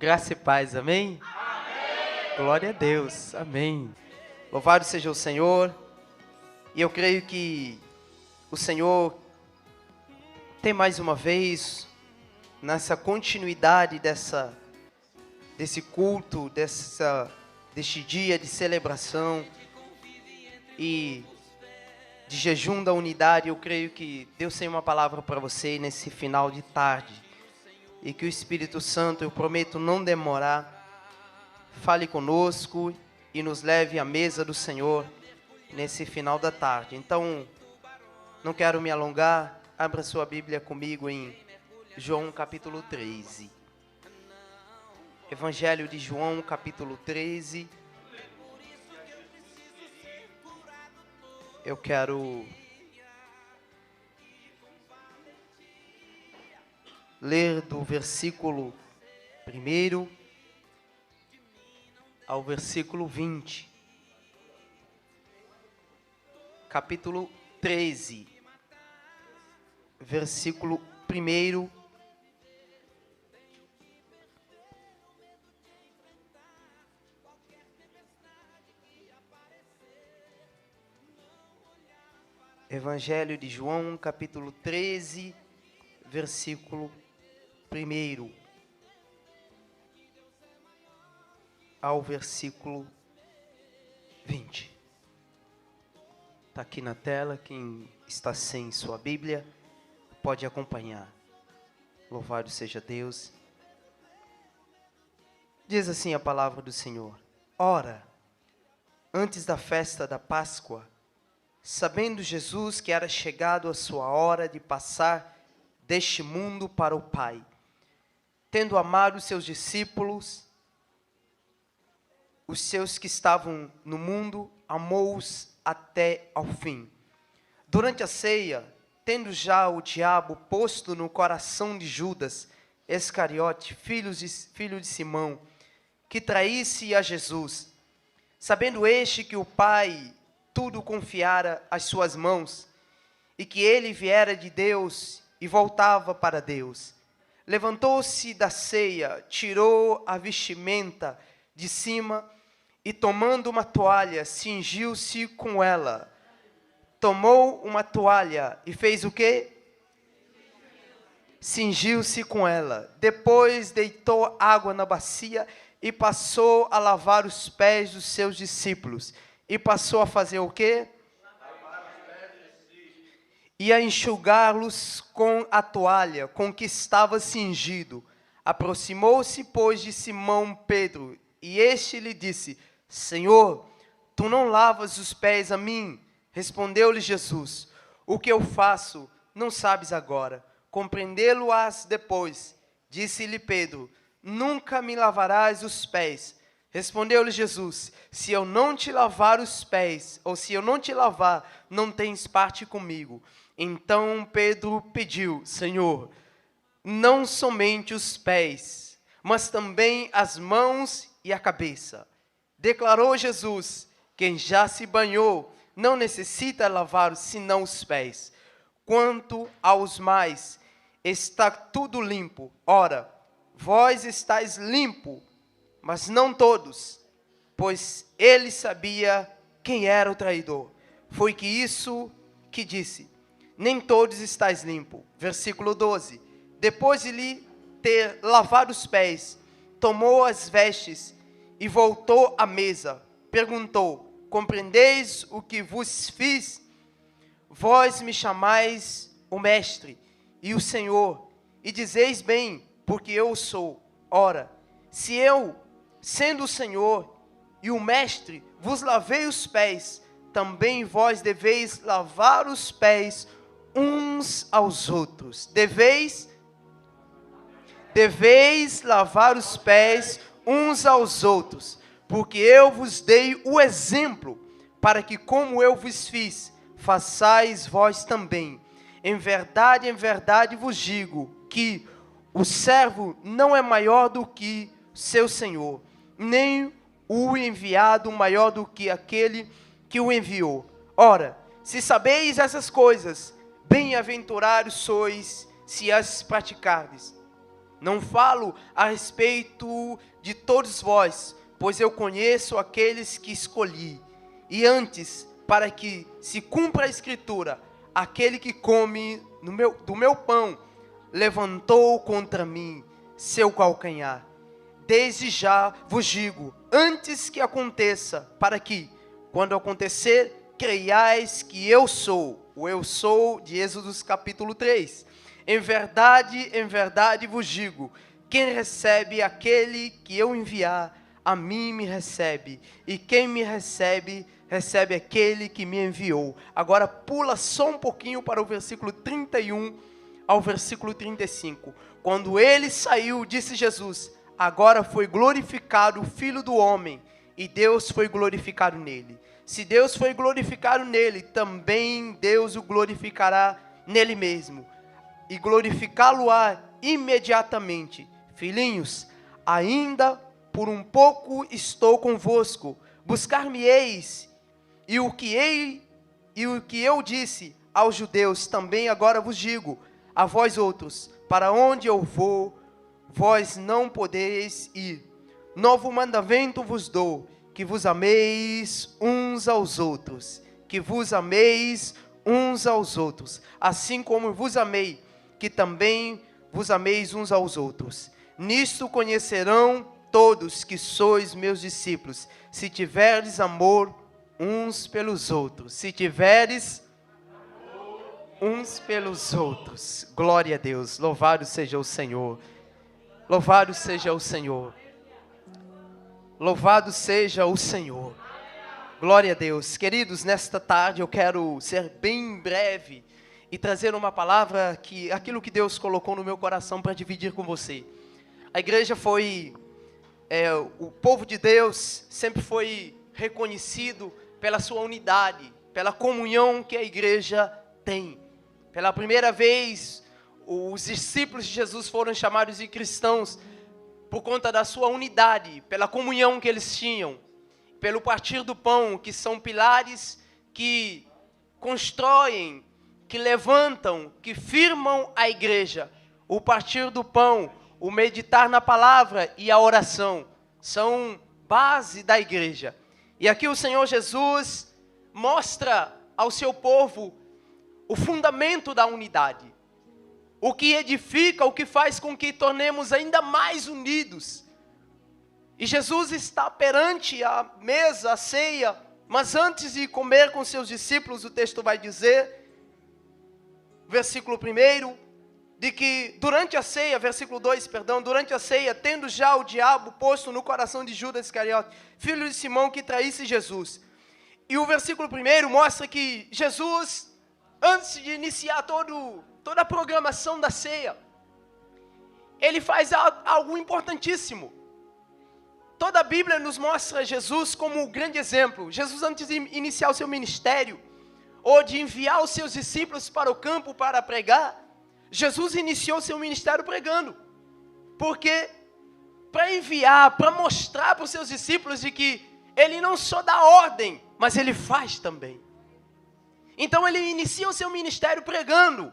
Graça e paz, amém? Amém! Glória a Deus, amém. Louvado seja o Senhor. E eu creio que o Senhor tem mais uma vez, nessa continuidade desse culto, deste dia de celebração e de jejum da unidade, eu creio que Deus tem uma palavra para você nesse final de tarde. E que o Espírito Santo, eu prometo não demorar, fale conosco e nos leve à mesa do Senhor nesse final da tarde. Então, não quero me alongar, abra sua Bíblia comigo em João capítulo 13. Evangelho de João capítulo 13. Eu quero ler do versículo 1 ao versículo 20. Capítulo 13, versículo 1. Evangelho de João, capítulo 13, versículo 1 ao versículo 20. Está aqui na tela, quem está sem sua Bíblia pode acompanhar. Louvado seja Deus. Diz assim a palavra do Senhor: Ora, antes da festa da Páscoa, sabendo Jesus que era chegado a sua hora de passar deste mundo para o Pai, tendo amado os seus discípulos, os seus que estavam no mundo, amou-os até ao fim. Durante a ceia, tendo já o diabo posto no coração de Judas Iscariote, filho de Simão, que traísse a Jesus, sabendo este que o Pai tudo confiara às suas mãos, e que ele viera de Deus e voltava para Deus, levantou-se da ceia, tirou a vestimenta de cima e, tomando uma toalha, cingiu-se com ela. Tomou uma toalha e fez o quê? Cingiu-se com ela. Depois deitou água na bacia e passou a lavar os pés dos seus discípulos. E passou a fazer o quê? E a enxugá-los com a toalha com que estava cingido. Aproximou-se, pois, de Simão Pedro, e este lhe disse: Senhor, tu não lavas os pés a mim? Respondeu-lhe Jesus: O que eu faço, não sabes agora, compreendê-lo-ás depois. Disse-lhe Pedro: Nunca me lavarás os pés. Respondeu-lhe Jesus: Se eu não te lavar os pés, ou se eu não te lavar, não tens parte comigo. Então Pedro pediu: Senhor, não somente os pés, mas também as mãos e a cabeça. Declarou Jesus: Quem já se banhou não necessita lavar senão os pés. Quanto aos mais, está tudo limpo. Ora, vós estáis limpo, mas não todos, pois ele sabia quem era o traidor. Foi que isso que disse: nem todos estáis limpo. Versículo 12. Depois de lhe ter lavado os pés, tomou as vestes e voltou à mesa. Perguntou: compreendeis o que vos fiz? Vós me chamais o Mestre e o Senhor, e dizeis bem, porque eu sou. Ora, se eu, sendo o Senhor e o Mestre, vos lavei os pés, também vós deveis lavar os pés uns aos outros. Deveis lavar os pés uns aos outros, porque eu vos dei o exemplo, para que como eu vos fiz, façais vós também. Em verdade vos digo, que o servo não é maior do que seu senhor, nem o enviado maior do que aquele que o enviou. Ora, se sabeis essas coisas, bem-aventurados sois, se as praticardes. Não falo a respeito de todos vós, pois eu conheço aqueles que escolhi. E antes, para que se cumpra a Escritura, aquele que come do meu pão, levantou contra mim seu calcanhar. Desde já vos digo, antes que aconteça, para que, quando acontecer, creiais que eu sou, o eu sou de Êxodo capítulo 3. Em verdade vos digo, quem recebe aquele que eu enviar, a mim me recebe, e quem me recebe, recebe aquele que me enviou. Agora pula só um pouquinho para o versículo 31 ao versículo 35. Quando ele saiu, disse Jesus, agora foi glorificado o Filho do Homem, e Deus foi glorificado nele. Se Deus foi glorificado nele, também Deus o glorificará nele mesmo, e glorificá-lo-á imediatamente. Filhinhos, ainda por um pouco estou convosco, buscar-me-eis, e o que eu disse aos judeus, também agora vos digo, a vós outros, para onde eu vou, vós não podeis ir. Novo mandamento vos dou, que vos ameis uns aos outros, que vos ameis uns aos outros, assim como vos amei, que também vos ameis uns aos outros. Nisto conhecerão todos que sois meus discípulos, se tiverdes amor uns pelos outros. Se tiveres uns pelos outros. Glória a Deus. Louvado seja o Senhor. Louvado seja o Senhor. Louvado seja o Senhor. Glória a Deus. Queridos, nesta tarde eu quero ser bem breve e trazer uma palavra aquilo que Deus colocou no meu coração para dividir com você. A igreja o povo de Deus sempre foi reconhecido pela sua unidade, pela comunhão que a igreja tem. Pela primeira vez, os discípulos de Jesus foram chamados de cristãos por conta da sua unidade, pela comunhão que eles tinham, pelo partir do pão, que são pilares que constroem, que levantam, que firmam a igreja. O partir do pão, o meditar na palavra e a oração são base da igreja. E aqui o Senhor Jesus mostra ao seu povo o fundamento da unidade, o que edifica, o que faz com que tornemos ainda mais unidos. E Jesus está perante a mesa, a ceia, mas antes de comer com seus discípulos, o texto vai dizer, versículo 1, de que durante a ceia, versículo 2, durante a ceia, tendo já o diabo posto no coração de Judas Iscariote, filho de Simão, que traísse Jesus. E o versículo 1 mostra que Jesus, antes de iniciar toda a programação da ceia, ele faz algo importantíssimo. Toda a Bíblia nos mostra Jesus como um grande exemplo. Jesus, antes de iniciar o seu ministério, ou de enviar os seus discípulos para o campo para pregar, Jesus iniciou seu ministério pregando. Porque para enviar, para mostrar para os seus discípulos de que ele não só dá ordem, mas ele faz também. Então ele inicia o seu ministério pregando.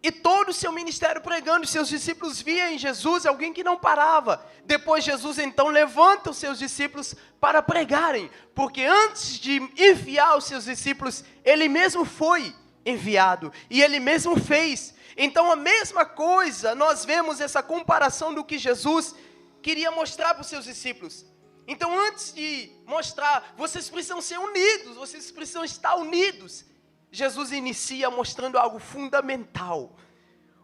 E todo o seu ministério pregando, seus discípulos viam em Jesus alguém que não parava. Depois Jesus então levanta os seus discípulos para pregarem. Porque antes de enviar os seus discípulos, ele mesmo foi enviado. E ele mesmo fez. Então a mesma coisa, nós vemos essa comparação do que Jesus queria mostrar para os seus discípulos. Então antes de mostrar, vocês precisam ser unidos, vocês precisam estar unidos. Jesus inicia mostrando algo fundamental.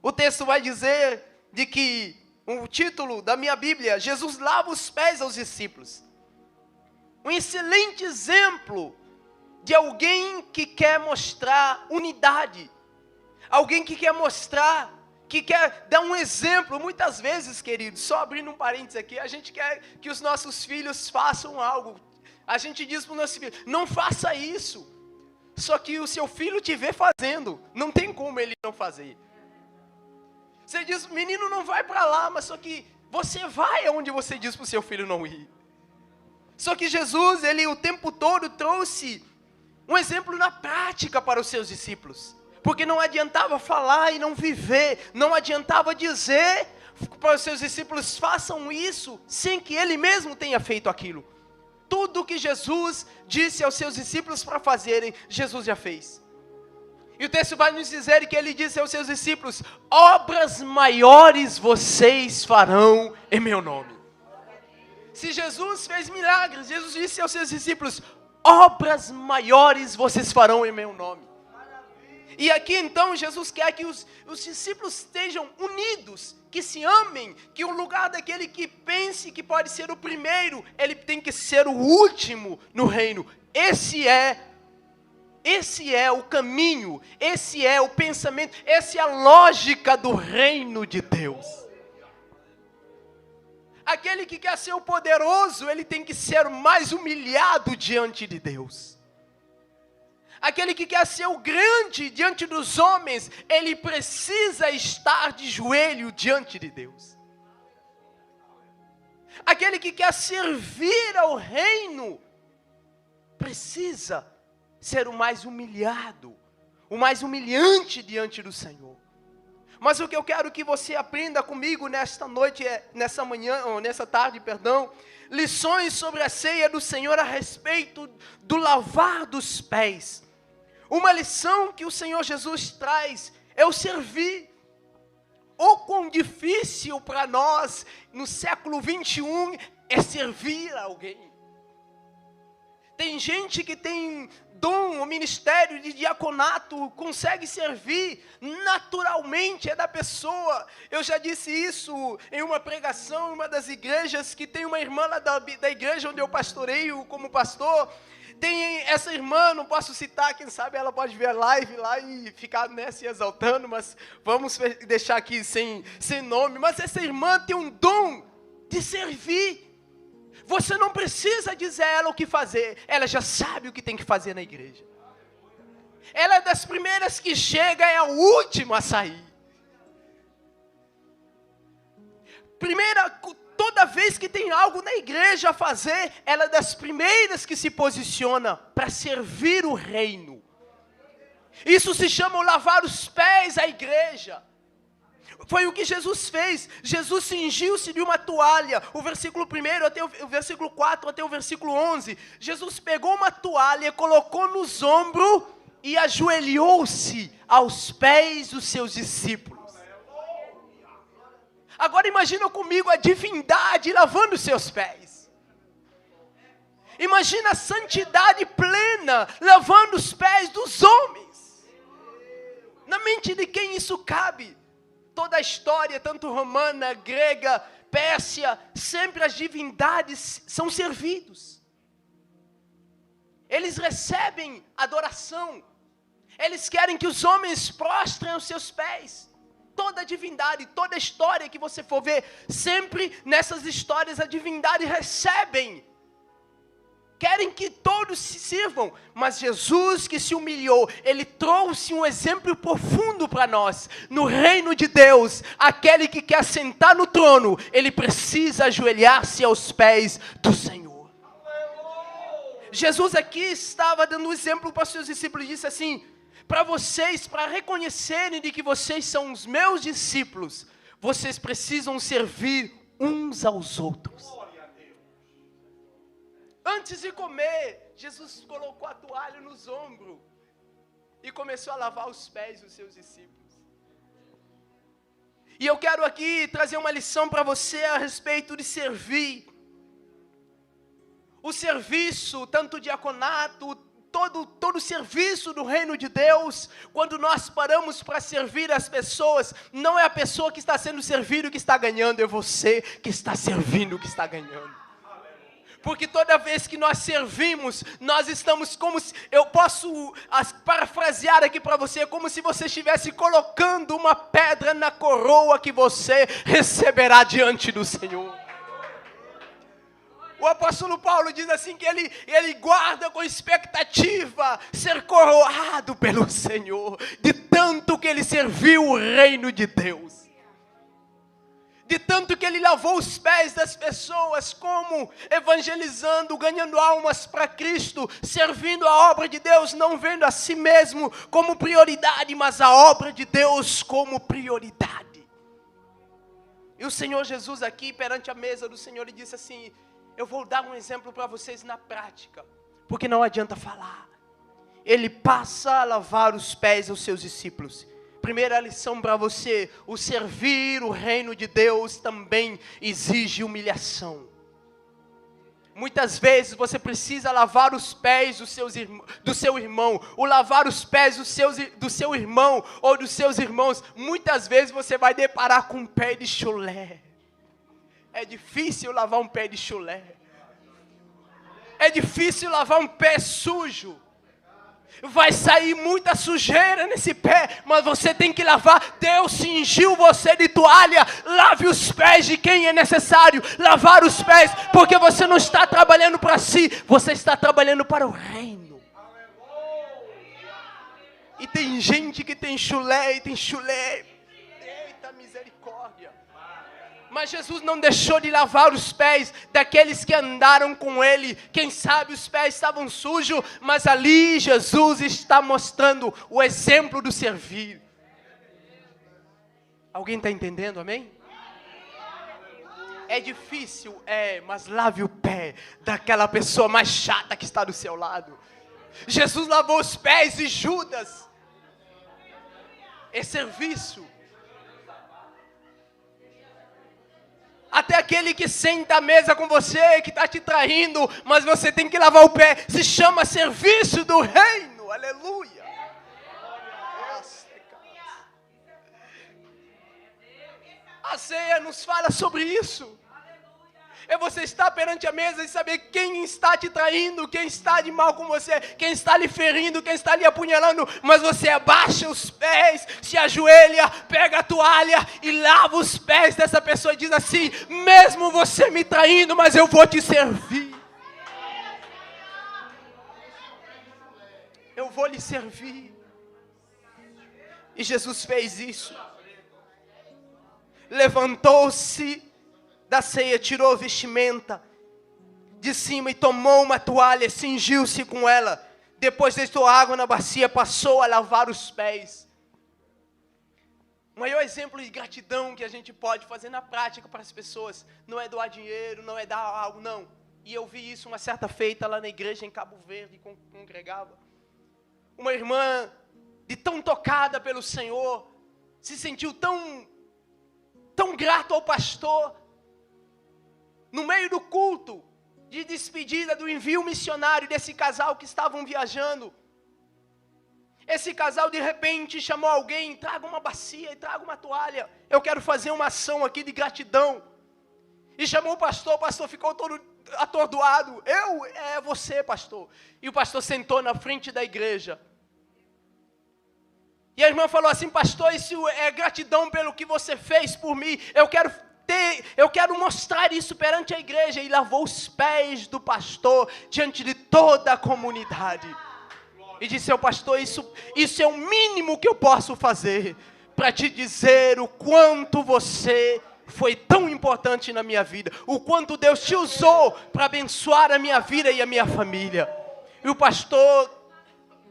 O texto vai dizer de que, o título da minha Bíblia, Jesus lava os pés aos discípulos. Um excelente exemplo de alguém que quer mostrar unidade. Alguém que quer mostrar, que quer dar um exemplo. Muitas vezes, queridos, só abrindo um parênteses aqui, a gente quer que os nossos filhos façam algo. A gente diz para os nossos filhos, não faça isso. Só que o seu filho te vê fazendo, não tem como ele não fazer. Você diz, menino não vai para lá, mas só que você vai aonde você diz para o seu filho não ir. Só que Jesus, ele o tempo todo trouxe um exemplo na prática para os seus discípulos. Porque não adiantava falar e não viver, não adiantava dizer, para os seus discípulos: façam isso, sem que ele mesmo tenha feito aquilo. Tudo que Jesus disse aos seus discípulos para fazerem, Jesus já fez. E o texto vai nos dizer que ele disse aos seus discípulos: obras maiores vocês farão em meu nome. Se Jesus fez milagres, Jesus disse aos seus discípulos: obras maiores vocês farão em meu nome. E aqui então Jesus quer que os discípulos estejam unidos, que se amem, que o lugar daquele que pense que pode ser o primeiro, ele tem que ser o último no reino. Esse é o caminho, esse é o pensamento, essa é a lógica do reino de Deus. Aquele que quer ser o poderoso, ele tem que ser o mais humilhado diante de Deus. Aquele que quer ser o grande diante dos homens, ele precisa estar de joelho diante de Deus. Aquele que quer servir ao reino, precisa ser o mais humilhado, o mais humilhante diante do Senhor. Mas o que eu quero que você aprenda comigo nesta noite, nessa manhã, ou nessa tarde, lições sobre a ceia do Senhor a respeito do lavar dos pés. Uma lição que o Senhor Jesus traz é o servir. O quão difícil para nós, no século 21, é servir a alguém. Tem gente que tem dom, o ministério de diaconato, consegue servir naturalmente, é da pessoa. Eu já disse isso em uma pregação, em uma das igrejas, que tem uma irmã lá da igreja onde eu pastoreio como pastor. Tem essa irmã, não posso citar, quem sabe ela pode ver a live lá e ficar se exaltando, mas vamos deixar aqui sem nome. Mas essa irmã tem um dom de servir. Você não precisa dizer a ela o que fazer, ela já sabe o que tem que fazer na igreja. Ela é das primeiras que chega, é a última a sair. Toda vez que tem algo na igreja a fazer, ela é das primeiras que se posiciona para servir o reino. Isso se chama lavar os pés à igreja. Foi o que Jesus fez. Jesus cingiu-se de uma toalha. O versículo 1 até o versículo 4 até o versículo 11. Jesus pegou uma toalha, colocou nos ombros e ajoelhou-se aos pés dos seus discípulos. Agora imagina comigo a divindade lavando os seus pés. Imagina a santidade plena lavando os pés dos homens. Na mente de quem isso cabe? Toda a história, tanto romana, grega, Pérsia, sempre as divindades são servidos. Eles recebem adoração. Eles querem que os homens prostrem os seus pés. Toda a divindade, toda a história que você for ver, sempre nessas histórias a divindade recebem. Querem que todos se sirvam, mas Jesus que se humilhou, Ele trouxe um exemplo profundo para nós. No reino de Deus, aquele que quer sentar no trono, ele precisa ajoelhar-se aos pés do Senhor. Jesus aqui estava dando um exemplo para os seus discípulos, disse assim: para vocês, para reconhecerem de que vocês são os meus discípulos, vocês precisam servir uns aos outros. Antes de comer, Jesus colocou a toalha nos ombros e começou a lavar os pés dos seus discípulos. E eu quero aqui trazer uma lição para você a respeito de servir. O serviço, tanto o diaconato, todo o serviço do reino de Deus, quando nós paramos para servir as pessoas, não é a pessoa que está sendo servida que está ganhando, é você que está servindo que está ganhando. Porque toda vez que nós servimos, nós estamos como se, eu posso parafrasear aqui para você, como se você estivesse colocando uma pedra na coroa que você receberá diante do Senhor. O apóstolo Paulo diz assim que ele guarda com expectativa ser coroado pelo Senhor, de tanto que ele serviu o reino de Deus. De tanto que ele lavou os pés das pessoas, como evangelizando, ganhando almas para Cristo, servindo a obra de Deus, não vendo a si mesmo como prioridade, mas a obra de Deus como prioridade. E o Senhor Jesus aqui, perante a mesa do Senhor, ele disse assim: eu vou dar um exemplo para vocês na prática, porque não adianta falar. Ele passa a lavar os pés aos seus discípulos. Primeira lição para você: o servir o reino de Deus também exige humilhação. Muitas vezes você precisa lavar os pés do seu irmão. O lavar os pés do seu irmão ou dos seus irmãos, muitas vezes você vai deparar com um pé de chulé. É difícil lavar um pé de chulé. É difícil lavar um pé sujo. Vai sair muita sujeira nesse pé, mas você tem que lavar. Deus cingiu você de toalha. Lave os pés de quem é necessário lavar os pés, porque você não está trabalhando para si, você está trabalhando para o reino. E tem gente que tem chulé e tem chulé. Eita misericórdia. Mas Jesus não deixou de lavar os pés daqueles que andaram com Ele. Quem sabe os pés estavam sujos, mas ali Jesus está mostrando o exemplo do servir. Alguém está entendendo, amém? É difícil, mas lave o pé daquela pessoa mais chata que está do seu lado. Jesus lavou os pés de Judas. É serviço. Até aquele que senta à mesa com você, que está te traindo, mas você tem que lavar o pé. Se chama serviço do reino. Aleluia. A ceia nos fala sobre isso. É você estar perante a mesa e saber quem está te traindo, quem está de mal com você, quem está lhe ferindo, quem está lhe apunhalando, mas você abaixa os pés, se ajoelha, pega a toalha e lava os pés dessa pessoa e diz assim: mesmo você me traindo, mas eu vou te servir. Eu vou lhe servir. E Jesus fez isso. Levantou-se da ceia, tirou a vestimenta de cima e tomou uma toalha, cingiu-se com ela. Depois deitou água na bacia, passou a lavar os pés. O maior exemplo de gratidão que a gente pode fazer na prática para as pessoas não é doar dinheiro, não é dar algo, não. E eu vi isso uma certa feita lá na igreja em Cabo Verde, congregava. Uma irmã, de tão tocada pelo Senhor, se sentiu tão grato ao pastor. No meio do culto de despedida do envio missionário desse casal que estavam viajando, esse casal de repente chamou alguém: traga uma bacia e traga uma toalha, eu quero fazer uma ação aqui de gratidão. E chamou o pastor ficou todo atordoado. É você, pastor. E o pastor sentou na frente da igreja. E a irmã falou assim: pastor, isso é gratidão pelo que você fez por mim, eu quero mostrar isso perante a igreja. E lavou os pés do pastor diante de toda a comunidade. E disse ao pastor: isso é o mínimo que eu posso fazer para te dizer o quanto você foi tão importante na minha vida, o quanto Deus te usou para abençoar a minha vida e a minha família. E o pastor,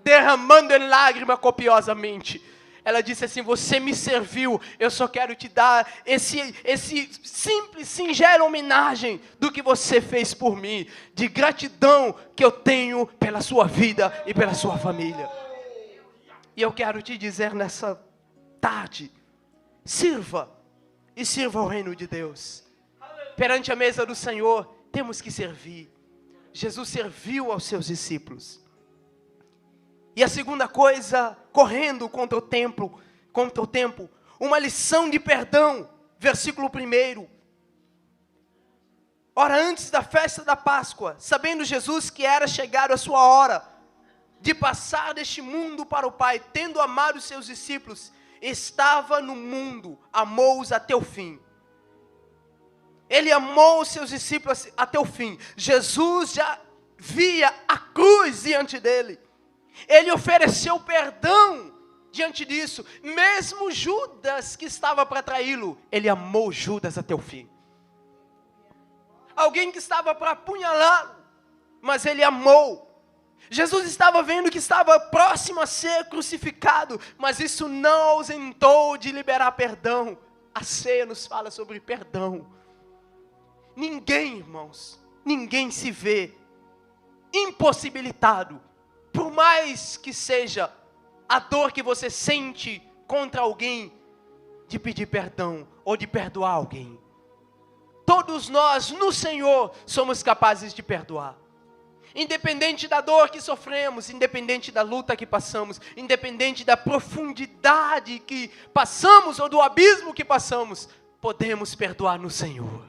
derramando em lágrima copiosamente, ela disse assim: você me serviu, eu só quero te dar esse simples, singela homenagem do que você fez por mim, de gratidão que eu tenho pela sua vida e pela sua família. E eu quero te dizer nessa tarde: sirva, e sirva ao reino de Deus. Perante a mesa do Senhor, temos que servir. Jesus serviu aos seus discípulos. E a segunda coisa, correndo contra o tempo, uma lição de perdão, versículo 1. Ora, antes da festa da Páscoa, sabendo Jesus que era chegado a sua hora de passar deste mundo para o Pai, tendo amado os seus discípulos, estava no mundo, amou-os até o fim. Ele amou os seus discípulos até o fim. Jesus já via a cruz diante dele. Ele ofereceu perdão diante disso. Mesmo Judas, que estava para traí-lo, ele amou Judas até o fim. Alguém que estava para apunhalá-lo, mas ele amou. Jesus estava vendo que estava próximo a ser crucificado, mas isso não ausentou de liberar perdão. A ceia nos fala sobre perdão. Ninguém, irmãos, ninguém se vê impossibilitado, por mais que seja a dor que você sente contra alguém, de pedir perdão ou de perdoar alguém. Todos nós, no Senhor, somos capazes de perdoar. Independente da dor que sofremos, independente da luta que passamos, independente da profundidade que passamos ou do abismo que passamos, podemos perdoar no Senhor.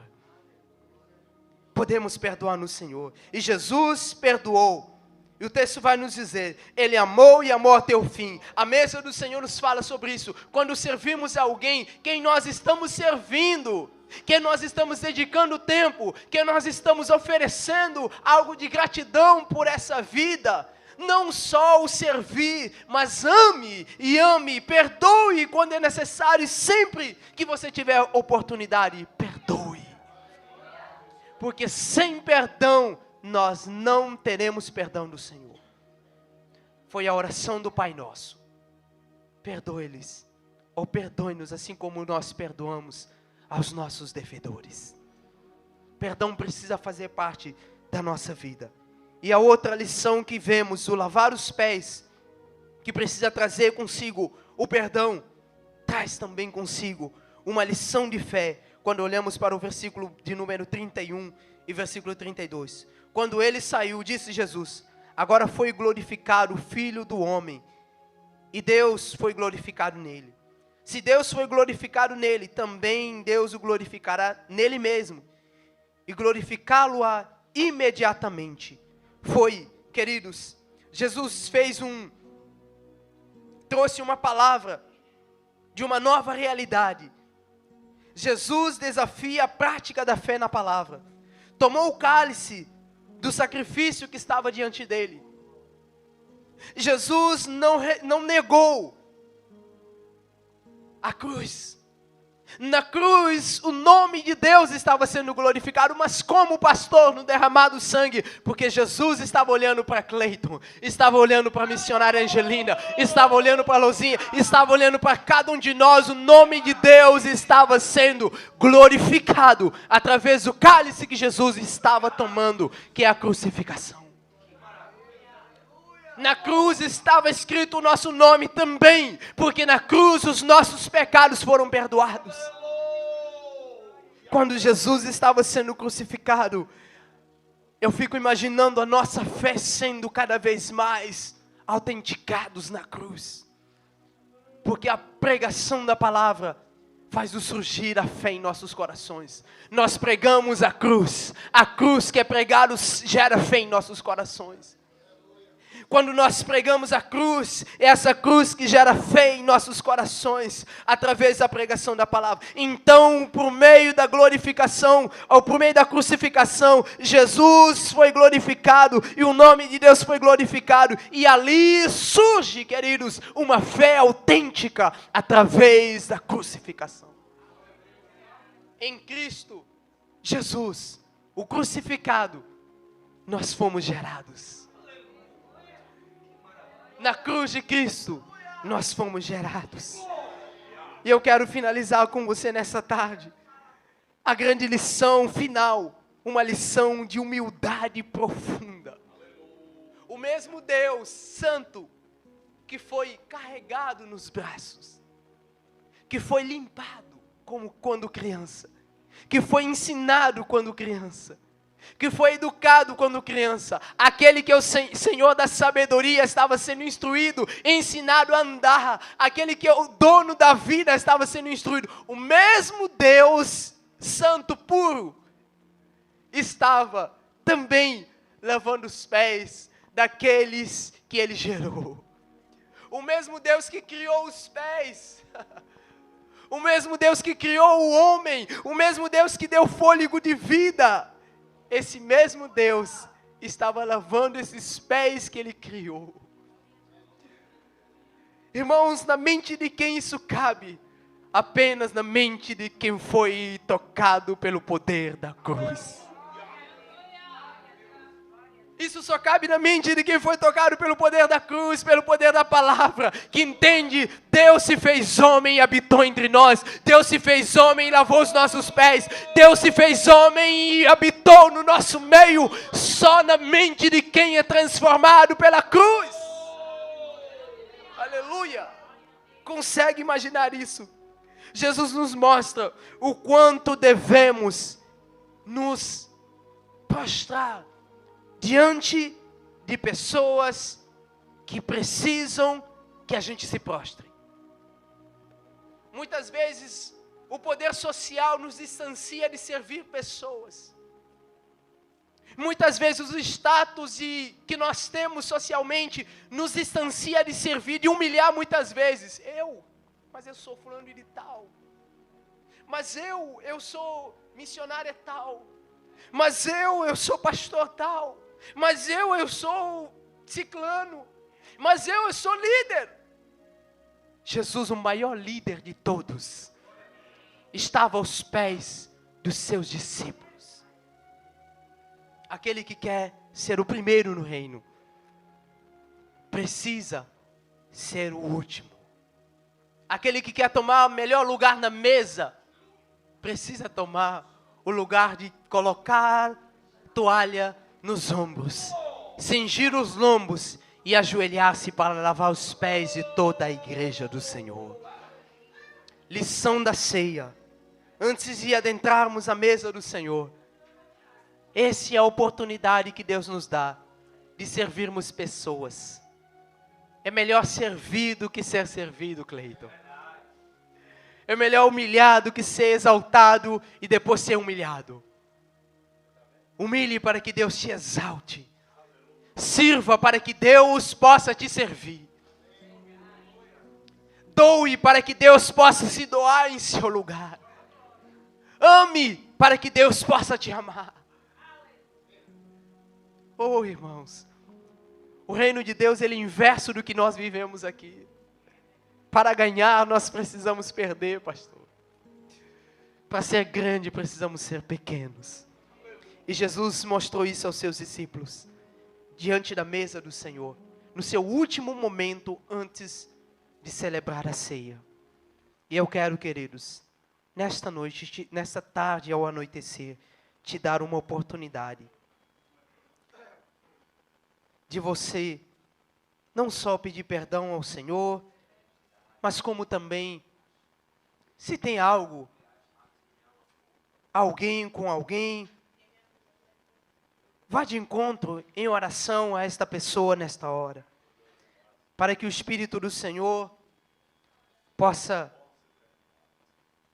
Podemos perdoar no Senhor. E Jesus perdoou. E o texto vai nos dizer, Ele amou e amou até o fim. A mesa do Senhor nos fala sobre isso. Quando servimos a alguém, quem nós estamos servindo, que nós estamos dedicando tempo, que nós estamos oferecendo algo de gratidão por essa vida. Não só o servir, mas ame, perdoe quando é necessário, e sempre que você tiver oportunidade, perdoe. Porque sem perdão, nós não teremos perdão do Senhor. Foi a oração do Pai Nosso. Perdoe-lhes, ou perdoe-nos assim como nós perdoamos aos nossos devedores. Perdão precisa fazer parte da nossa vida. E a outra lição que vemos, o lavar os pés, que precisa trazer consigo o perdão, traz também consigo uma lição de fé, quando olhamos para o versículo de número 31 e versículo 32. Quando ele saiu, disse Jesus, agora foi glorificado o Filho do Homem, e Deus foi glorificado nele. Se Deus foi glorificado nele, também Deus o glorificará nele mesmo, e glorificá-lo-á imediatamente. Foi, queridos, Jesus trouxe uma palavra de uma nova realidade. Jesus desafia a prática da fé na palavra. Tomou o cálice do sacrifício que estava diante dele. Jesus não negou a cruz. Na cruz, o nome de Deus estava sendo glorificado, mas como pastor no derramado sangue, porque Jesus estava olhando para Cleiton, estava olhando para a missionária Angelina, estava olhando para a Lozinha, estava olhando para cada um de nós, o nome de Deus estava sendo glorificado, através do cálice que Jesus estava tomando, que é a crucificação. Na cruz estava escrito o nosso nome também, porque na cruz os nossos pecados foram perdoados. Quando Jesus estava sendo crucificado, eu fico imaginando a nossa fé sendo cada vez mais autenticados na cruz. Porque a pregação da palavra faz surgir a fé em nossos corações. Nós pregamos a cruz que é pregado gera fé em nossos corações. Quando nós pregamos a cruz, é essa cruz que gera fé em nossos corações, através da pregação da palavra. Então, por meio da glorificação, ou por meio da crucificação, Jesus foi glorificado, e o nome de Deus foi glorificado, e ali surge, queridos, uma fé autêntica, através da crucificação. Em Cristo Jesus, o crucificado, nós fomos gerados. Na cruz de Cristo, nós fomos gerados. E eu quero finalizar com você nessa tarde. A grande lição final, uma lição de humildade profunda. O mesmo Deus Santo, que foi carregado nos braços, que foi limpado como quando criança, que foi ensinado quando criança, que foi educado quando criança, aquele que é o Senhor da sabedoria estava sendo instruído, ensinado a andar, aquele que é o dono da vida estava sendo instruído, o mesmo Deus santo, puro, estava também lavando os pés daqueles que Ele gerou. O mesmo Deus que criou os pés, o mesmo Deus que criou o homem, o mesmo Deus que deu fôlego de vida, esse mesmo Deus estava lavando esses pés que Ele criou. Irmãos, na mente de quem isso cabe? Apenas na mente de quem foi tocado pelo poder da cruz. Isso só cabe na mente de quem foi tocado pelo poder da cruz, pelo poder da palavra, que entende, Deus se fez homem e habitou entre nós, Deus se fez homem e lavou os nossos pés, Deus se fez homem e habitou no nosso meio, só na mente de quem é transformado pela cruz. Aleluia! Consegue imaginar isso? Jesus nos mostra o quanto devemos nos prostrar diante de pessoas que precisam que a gente se prostre. Muitas vezes o poder social nos distancia de servir pessoas. Muitas vezes o status que nós temos socialmente nos distancia de servir, de humilhar muitas vezes. Mas eu sou fulano de tal. Mas eu sou missionária tal. Mas eu sou pastor tal. Mas eu sou ciclano. Mas eu sou líder. Jesus, o maior líder de todos, estava aos pés dos seus discípulos. Aquele que quer ser o primeiro no reino, precisa ser o último. Aquele que quer tomar o melhor lugar na mesa, precisa tomar o lugar de colocar toalha nos ombros, cingir os lombos e ajoelhar-se para lavar os pés de toda a igreja do Senhor. Lição da ceia. Antes de adentrarmos a mesa do Senhor, essa é a oportunidade que Deus nos dá de servirmos pessoas. É melhor servir do que ser servido, Cleiton. É melhor humilhar do que ser exaltado e depois ser humilhado. Humilhe para que Deus te exalte. Sirva para que Deus possa te servir. Doe para que Deus possa se doar em seu lugar. Ame para que Deus possa te amar. Oh, irmãos, o reino de Deus, ele é inverso do que nós vivemos aqui. Para ganhar, nós precisamos perder, pastor. Para ser grande, precisamos ser pequenos. E Jesus mostrou isso aos seus discípulos, diante da mesa do Senhor, no seu último momento antes de celebrar a ceia. E eu quero, queridos, nesta noite, nesta tarde ao anoitecer, te dar uma oportunidade de você não só pedir perdão ao Senhor, mas como também, se tem algo, alguém com alguém, vá de encontro em oração a esta pessoa nesta hora, para que o Espírito do Senhor possa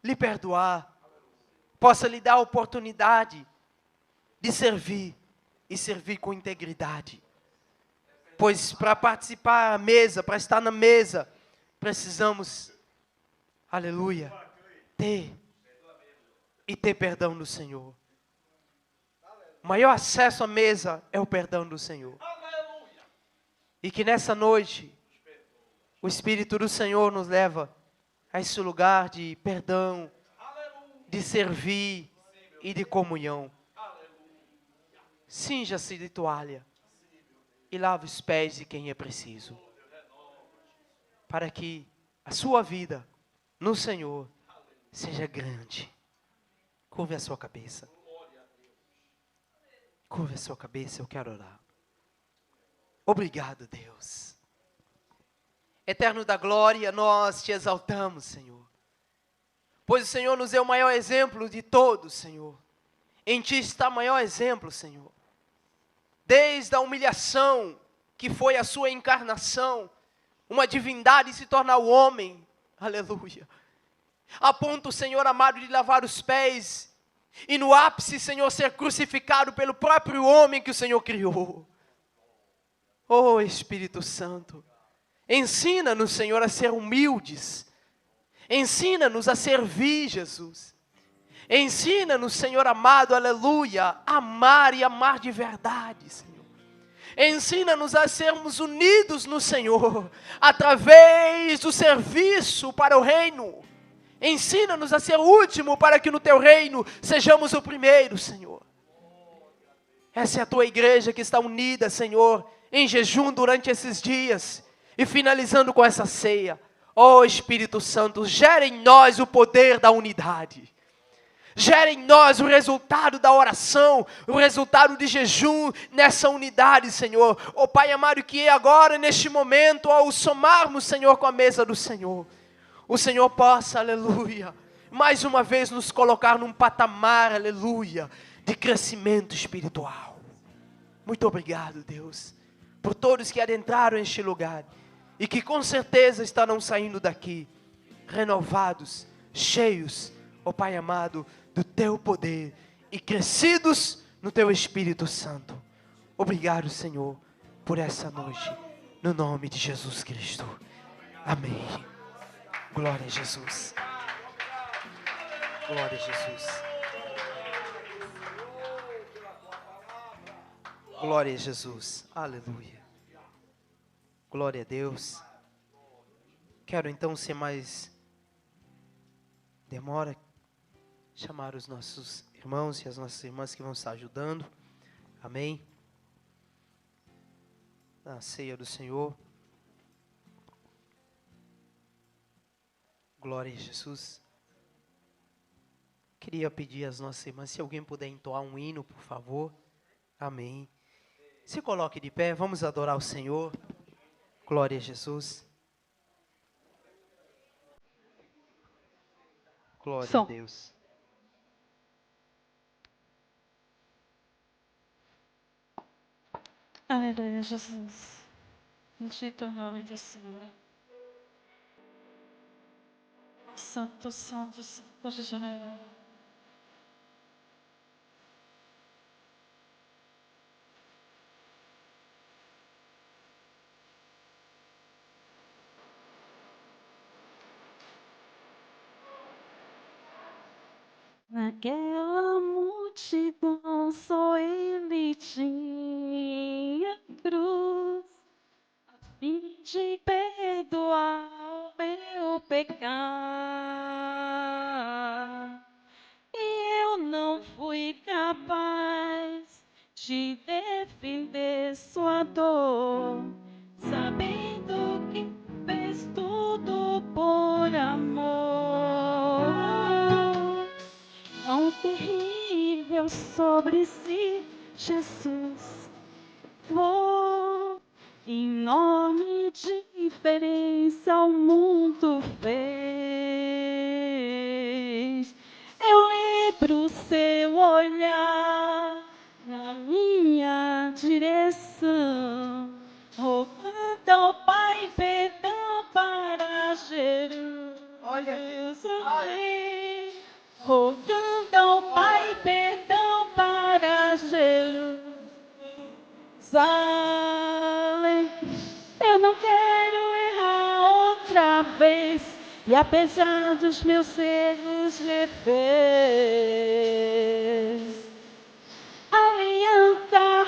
lhe perdoar, possa lhe dar a oportunidade de servir e servir com integridade. Pois para participar da mesa, para estar na mesa, precisamos, aleluia, ter perdão do Senhor. O maior acesso à mesa é o perdão do Senhor. E que nessa noite, o Espírito do Senhor nos leva a esse lugar de perdão, de servir e de comunhão. Cinja-se de toalha e lave os pés de quem é preciso, para que a sua vida no Senhor seja grande. Curve a sua cabeça. Curve a sua cabeça, eu quero orar. Obrigado, Deus. Eterno da glória, nós te exaltamos, Senhor. Pois o Senhor nos é o maior exemplo de todos, Senhor. Em ti está o maior exemplo, Senhor. Desde a humilhação, que foi a sua encarnação, uma divindade se tornar o homem, aleluia. A ponto, Senhor amado, de lavar os pés, e no ápice, Senhor, ser crucificado pelo próprio homem que o Senhor criou. Oh, Espírito Santo, ensina-nos, Senhor, a ser humildes. Ensina-nos a servir, Jesus. Ensina-nos, Senhor amado, aleluia, a amar e amar de verdade, Senhor. Ensina-nos a sermos unidos no Senhor, através do serviço para o reino. Ensina-nos a ser o último, para que no teu reino sejamos o primeiro, Senhor. Essa é a tua igreja que está unida, Senhor, em jejum durante esses dias e finalizando com essa ceia. Ó Espírito Santo, gera em nós o poder da unidade. Gera em nós o resultado da oração, o resultado de jejum nessa unidade, Senhor. Ó Pai amado, que agora, neste momento, ao somarmos, Senhor, com a mesa do Senhor, o Senhor possa, aleluia, mais uma vez nos colocar num patamar, aleluia, de crescimento espiritual. Muito obrigado, Deus, por todos que adentraram este lugar e que com certeza estarão saindo daqui renovados, cheios, ó Pai amado, do Teu poder e crescidos no Teu Espírito Santo. Obrigado, Senhor, por essa noite, no nome de Jesus Cristo. Amém. Glória a Jesus. Glória a Jesus. Glória a Jesus. Aleluia. Glória a Deus. Quero então, sem mais demora, chamar os nossos irmãos e as nossas irmãs que vão estar ajudando. Amém. Na ceia do Senhor. Glória a Jesus. Queria pedir às nossas irmãs, se alguém puder entoar um hino, por favor. Amém. Se coloque de pé, vamos adorar o Senhor. Glória a Jesus. Glória a Deus. Aleluia, Jesus. Bendito o nome do Senhor. Santo, santo, santo Jesus. Naquela multidão só ele tinha cruz, a fim de perdoar o meu pecado. E eu não fui capaz de defender sua dor, sabendo que fez tudo por amor. Tão terrível sobre si, Jesus, oh, enorme diferença o mundo fez. Eu lembro seu olhar na minha direção, rogando ao Pai perdão para Jerusalém. Rogando ao Pai perdão para Jerusalém. Eu não quero errar outra vez, e apesar dos meus erros refez. Aliança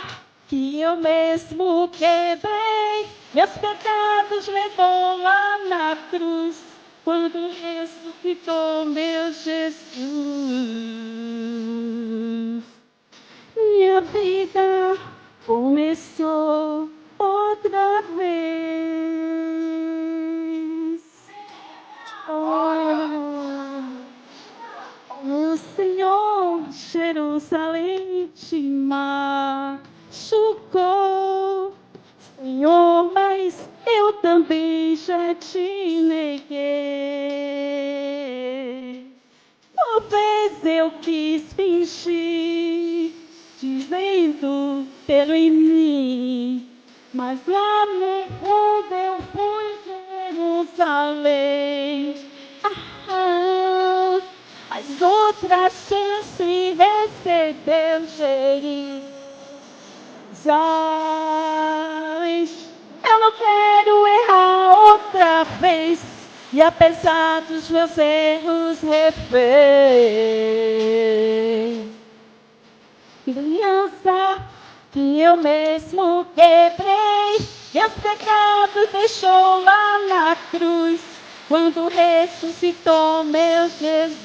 que eu mesmo quebrei, meus pecados levou lá na cruz, quando ressuscitou meu Jesus. Minha vida começou outra vez. Oh, o Senhor, Jerusalém te machucou, Senhor, mas eu também já te neguei. Talvez eu quis fingir, dizendo pelo em mim, mas lá no fundo eu fui Jerusalém. Mas outra chance recebeu Jerusalém. Eu não quero errar outra vez, e apesar dos meus erros refez. Criança que eu mesmo quebrei, meus pecados deixou lá na cruz, quando ressuscitou meu Jesus.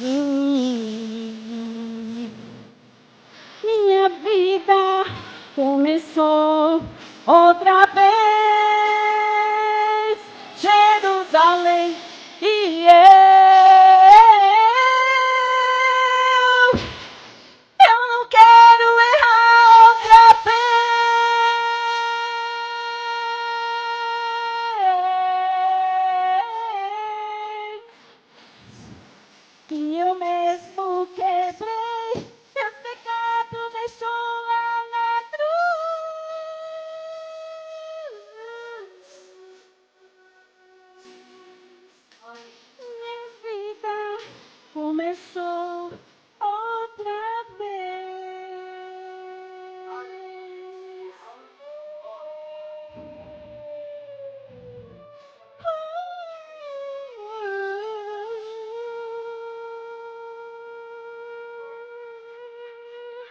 Minha vida começou outra vez. Jerusalém e eu não quero errar outra vez. Que eu mesmo quebrei, meu pecado deixou lá na cruz. Minha vida começou outra vez.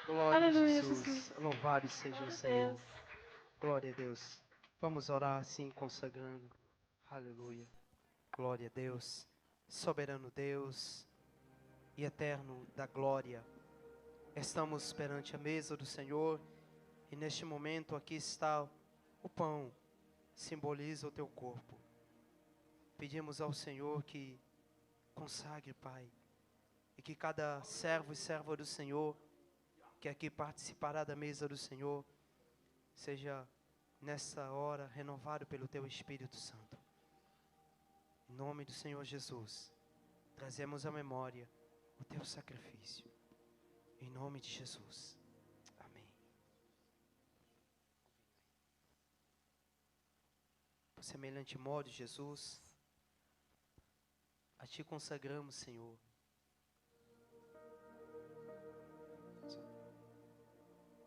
Glória Aleluia, a Jesus. Jesus. Louvado seja o Senhor. Glória a Deus. Vamos orar assim, consagrando. Aleluia. Glória a Deus. Soberano Deus e eterno da glória. Estamos perante a mesa do Senhor e neste momento aqui está o pão, simboliza o teu corpo. Pedimos ao Senhor que consagre, Pai, e que cada servo e serva do Senhor que aqui participará da mesa do Senhor seja nessa hora renovado pelo teu Espírito Santo. Em nome do Senhor Jesus, trazemos à memória o teu sacrifício. Em nome de Jesus. Amém. Por semelhante modo, Jesus, a ti consagramos, Senhor,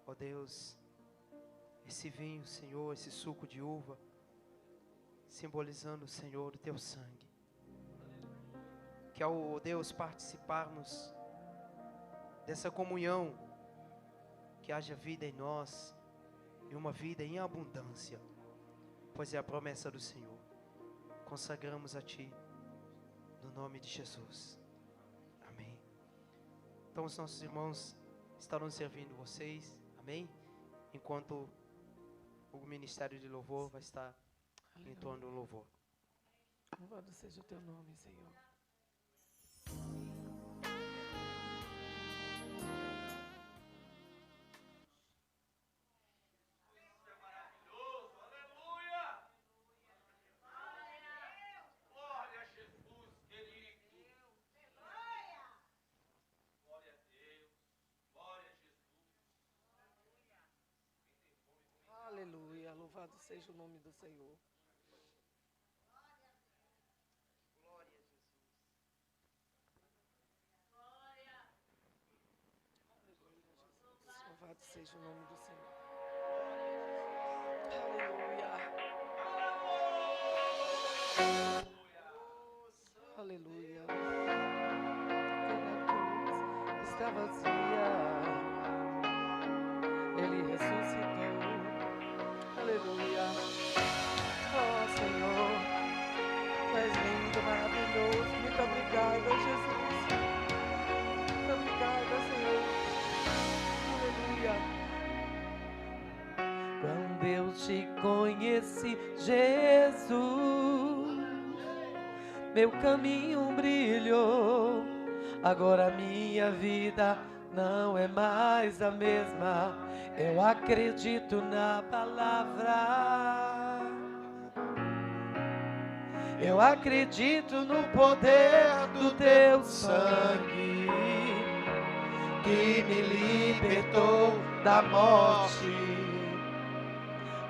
ó Deus, esse vinho, Senhor, esse suco de uva, simbolizando, Senhor, o teu sangue. Que ao Deus participarmos dessa comunhão, que haja vida em nós e uma vida em abundância, pois é a promessa do Senhor. Consagramos a Ti, no nome de Jesus. Amém. Então os nossos irmãos estarão servindo vocês, amém? Enquanto o Ministério de Louvor vai estar entoando o louvor. Louvado seja o teu nome, Senhor. Aleluia, louvado seja o nome do Senhor. Louvado seja o nome do Senhor. Aleluia. Aleluia. Quando a cruz está vazia, Ele ressuscitou. Aleluia. Oh, Senhor, tu és lindo, maravilhoso. Muito obrigada, Jesus. Muito obrigada, Senhor. Aleluia. Quando eu te conheci, Jesus, meu caminho brilhou. Agora minha vida não é mais a mesma. Eu acredito na palavra. Eu acredito no poder do teu sangue, que me libertou da morte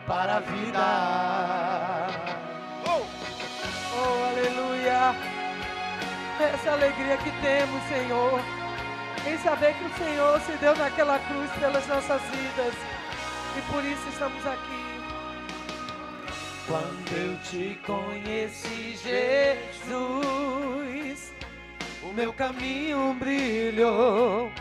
para a vida. Oh, aleluia. Essa alegria que temos, Senhor, em saber que o Senhor se deu naquela cruz pelas nossas vidas, e por isso estamos aqui. Quando eu te conheci, Jesus, o meu caminho brilhou.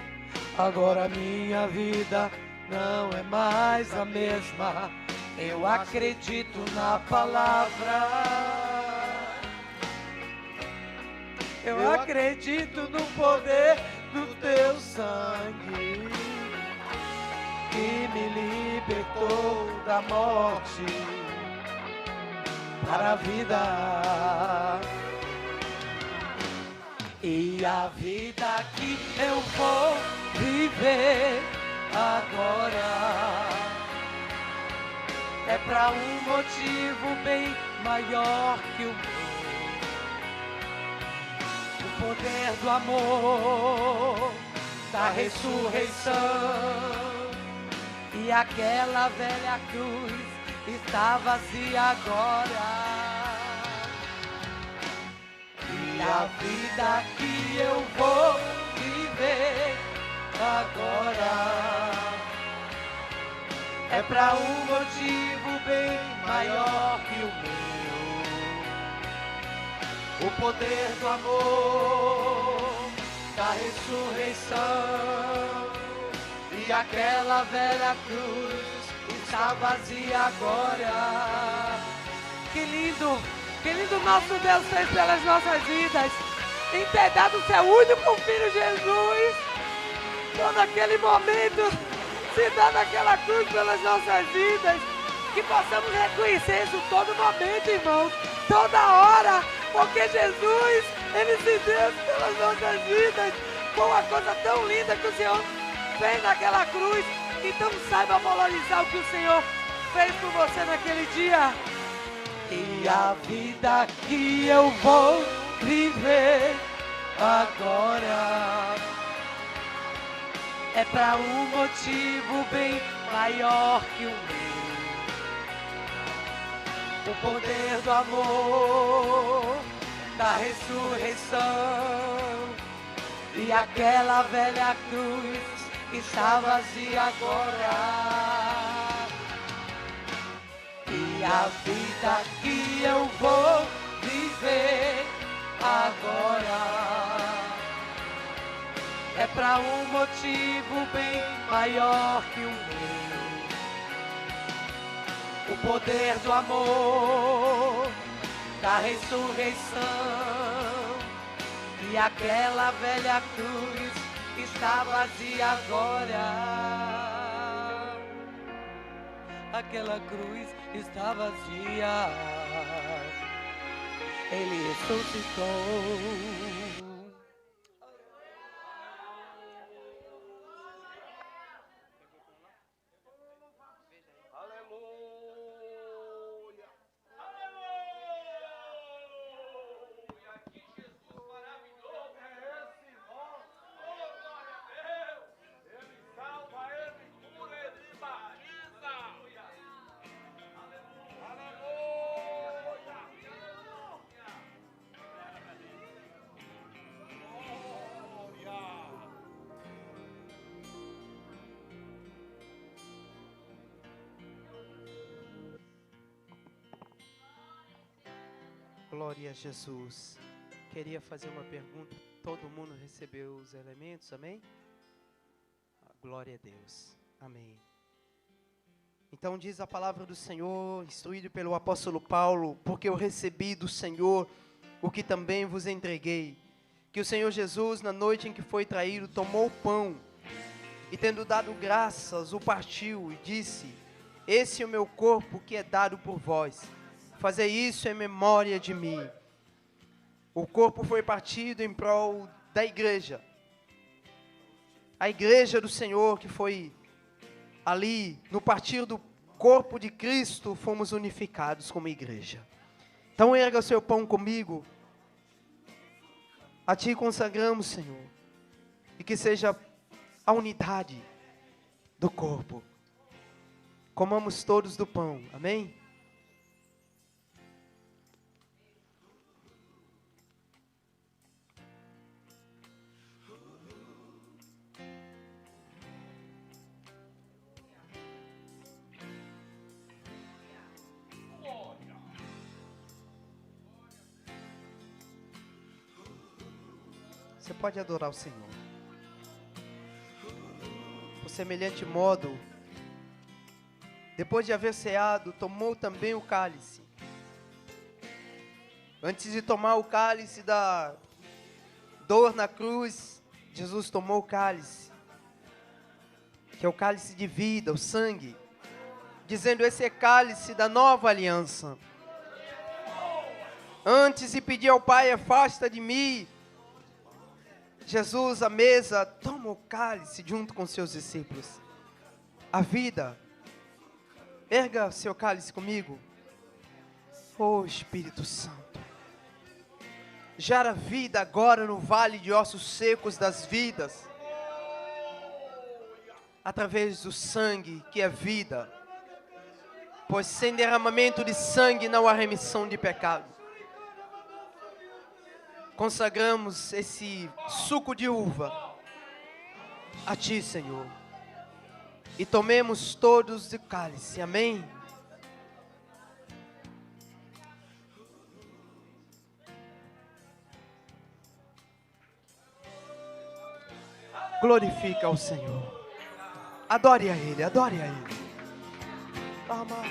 Agora minha vida não é mais a mesma. Eu acredito na palavra. Eu acredito no poder do teu sangue, que me libertou da morte para a vida. E a vida que eu vou viver agora é para um motivo bem maior que o meu. O poder do amor, da ressurreição, e aquela velha cruz está vazia agora. E a vida que eu vou viver agora é para um motivo bem maior que o meu. O poder do amor, da ressurreição, e aquela velha cruz está vazia agora. Que lindo nosso Deus fez pelas nossas vidas, em ter dado o seu único Filho Jesus, todo aquele momento, se dando aquela cruz pelas nossas vidas, que possamos reconhecer isso todo momento, irmãos, toda hora, porque Jesus, Ele se deu pelas nossas vidas. Foi uma coisa tão linda que o Senhor fez naquela cruz. Então saiba valorizar o que o Senhor fez por você naquele dia. E a vida que eu vou viver agora é para um motivo bem maior que o meu. O poder do amor, da ressurreição, e aquela velha cruz está vazia agora. E a vida que eu vou viver agora é para um motivo bem maior que o meu. O poder do amor, da ressurreição, e aquela velha cruz está vazia agora. Aquela cruz está vazia. Ele ressuscitou. Glória a Jesus. Queria fazer uma pergunta. Todo mundo recebeu os elementos, amém? Glória a Deus. Amém. Então diz a palavra do Senhor, instruído pelo apóstolo Paulo, porque eu recebi do Senhor o que também vos entreguei, que o Senhor Jesus, na noite em que foi traído, tomou o pão e, tendo dado graças, o partiu e disse: esse é o meu corpo que é dado por vós. Fazei isso em memória de mim. O corpo foi partido em prol da igreja. A igreja do Senhor, que foi ali, no partir do corpo de Cristo, fomos unificados como igreja. Então erga o seu pão comigo. A Ti consagramos, Senhor. E que seja a unidade do corpo. Comamos todos do pão. Amém? Você pode adorar o Senhor. Por semelhante modo, depois de haver ceado, tomou também o cálice. Antes de tomar o cálice da dor na cruz, Jesus tomou o cálice. que é o cálice de vida, o sangue, dizendo: esse é cálice da nova aliança. Antes de pedir ao Pai: afasta de mim, Jesus, à mesa, toma o cálice junto com seus discípulos. A vida. Erga seu cálice comigo. Oh Espírito Santo, gera vida agora no vale de ossos secos das vidas, através do sangue que é vida, pois sem derramamento de sangue não há remissão de pecado. Consagramos esse suco de uva a Ti, Senhor, e tomemos todos do cálice, amém? Glorifica ao Senhor, adore a Ele, adore a Ele. Vamos.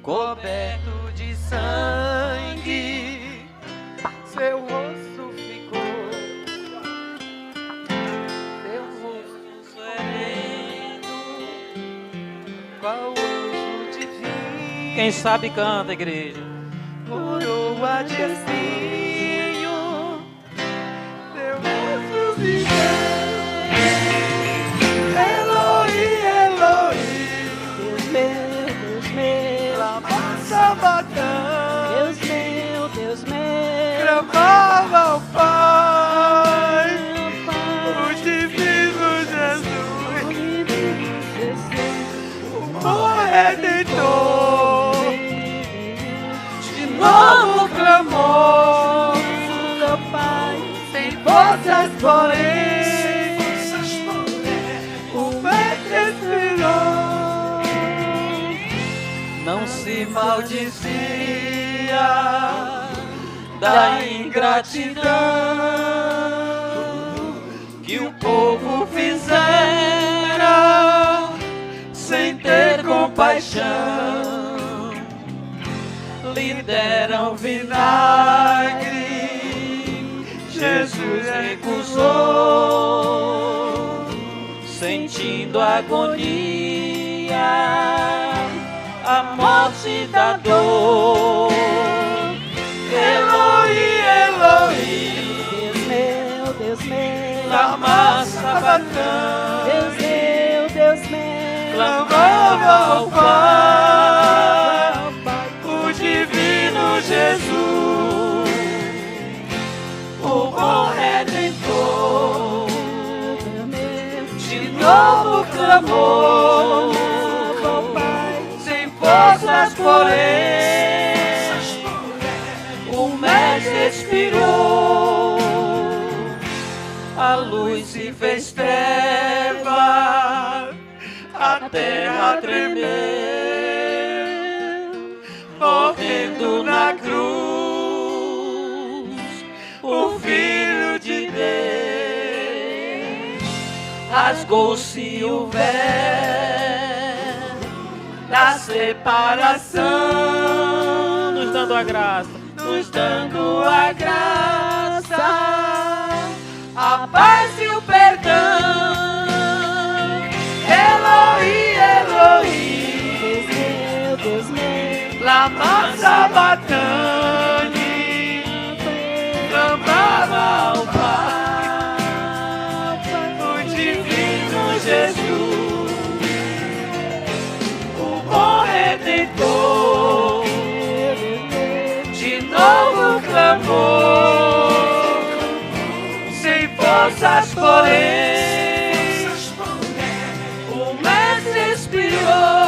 Coberto de sangue, seu rosto ficou, seu rosto sereno, qual anjo divino. Quem sabe canta, igreja. Coroa de espinho, seu rosto ficou. Eloi, Eloi, Deus meu, lama sabatã. Deus meu, Clamava ao Pai, meu o divino Jesus, o bom Redentor, de novo clamou, meu Pai, sem forças porém, o Mestre expirou, Não se maldizia da ingratidão que o povo fizera sem ter compaixão. Lhe deram vinagre, Jesus recusou, sentindo agonia, a morte da dor. Eloi, Eloi, Deus meu, lama sabatã. Deus meu, Clamava ao Pai, o divino Jesus, o bom Redentor, de novo clamou, sem forças porém, o Mestre expirou, a luz se fez treva, a terra tremeu, morrendo na cruz, o Filho de Deus, rasgou-se o véu da separação, Nos dando a graça. nos dando a graça, a paz e o perdão. Eloi, Eloi, Deus meu, lama sabatani, clamava ao Pai, o divino Jesus, o bom Redentor, de novo clamou, sem forças porém, o Mestre expirou,